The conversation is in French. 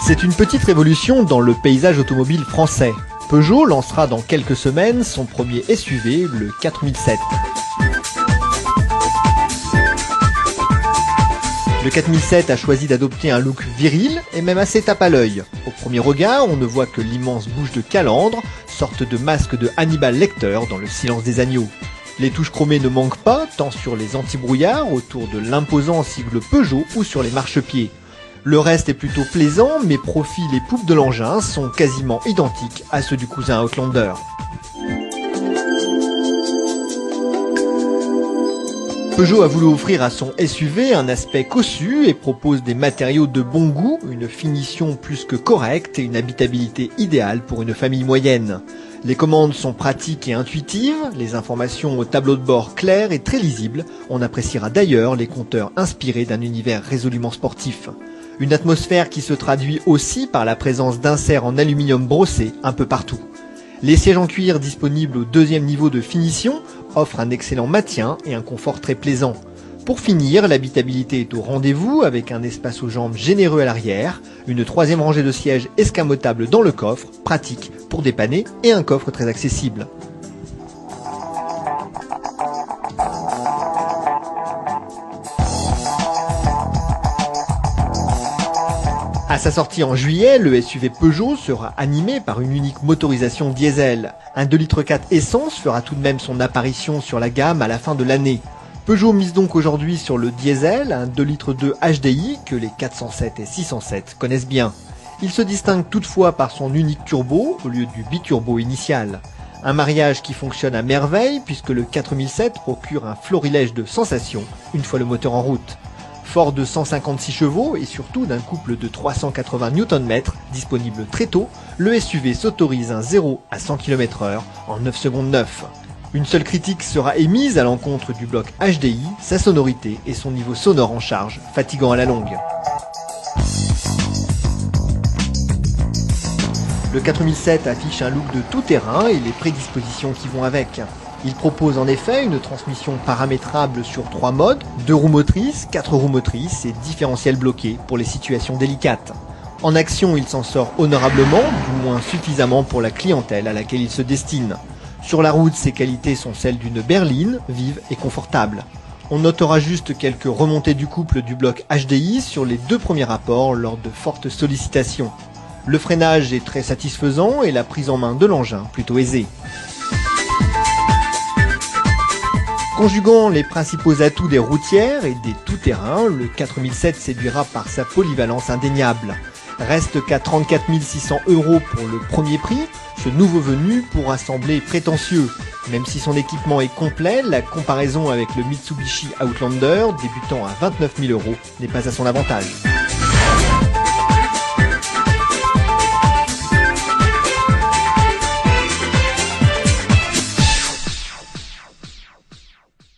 C'est une petite révolution dans le paysage automobile français. Peugeot lancera dans quelques semaines son premier SUV, le 4007. Le 4007 a choisi d'adopter un look viril et même assez tape à l'œil. Au premier regard, on ne voit que l'immense bouche de calandre, sorte de masque de Hannibal Lecter dans Le Silence des agneaux. Les touches chromées ne manquent pas, tant sur les anti-brouillards, autour de l'imposant sigle Peugeot ou sur les marchepieds. Le reste est plutôt plaisant, mais profil et poupe de l'engin sont quasiment identiques à ceux du cousin Outlander. Peugeot a voulu offrir à son SUV un aspect cossu et propose des matériaux de bon goût, une finition plus que correcte et une habitabilité idéale pour une famille moyenne. Les commandes sont pratiques et intuitives, les informations au tableau de bord claires et très lisibles. On appréciera d'ailleurs les compteurs inspirés d'un univers résolument sportif. Une atmosphère qui se traduit aussi par la présence d'inserts en aluminium brossé un peu partout. Les sièges en cuir disponibles au deuxième niveau de finition offrent un excellent maintien et un confort très plaisant. Pour finir, l'habitabilité est au rendez-vous avec un espace aux jambes généreux à l'arrière, une troisième rangée de sièges escamotables dans le coffre, pratique pour dépanner et un coffre très accessible. À sa sortie en juillet, le SUV Peugeot sera animé par une unique motorisation diesel. Un 2,4 litres essence fera tout de même son apparition sur la gamme à la fin de l'année. Peugeot mise donc aujourd'hui sur le diesel, un 2,2 litres HDI que les 407 et 607 connaissent bien. Il se distingue toutefois par son unique turbo au lieu du biturbo initial. Un mariage qui fonctionne à merveille puisque le 4007 procure un florilège de sensations une fois le moteur en route. Fort de 156 chevaux et surtout d'un couple de 380 Nm disponible très tôt, le SUV s'autorise un 0 à 100 km/h en 9 secondes 9. Une seule critique sera émise à l'encontre du bloc HDI, sa sonorité et son niveau sonore en charge, fatigant à la longue. Le 4007 affiche un look de tout-terrain et les prédispositions qui vont avec. Il propose en effet une transmission paramétrable sur 3 modes, 2 roues motrices, 4 roues motrices et différentiel bloqué pour les situations délicates. En action, il s'en sort honorablement, du moins suffisamment pour la clientèle à laquelle il se destine. Sur la route, ses qualités sont celles d'une berline, vive et confortable. On notera juste quelques remontées du couple du bloc HDI sur les 2 premiers rapports lors de fortes sollicitations. Le freinage est très satisfaisant et la prise en main de l'engin plutôt aisée. Conjuguant les principaux atouts des routières et des tout-terrains, le 4007 séduira par sa polyvalence indéniable. Reste qu'à 34 600 € pour le premier prix, ce nouveau venu pourra sembler prétentieux. Même si son équipement est complet, la comparaison avec le Mitsubishi Outlander, débutant à 29 000 €, n'est pas à son avantage.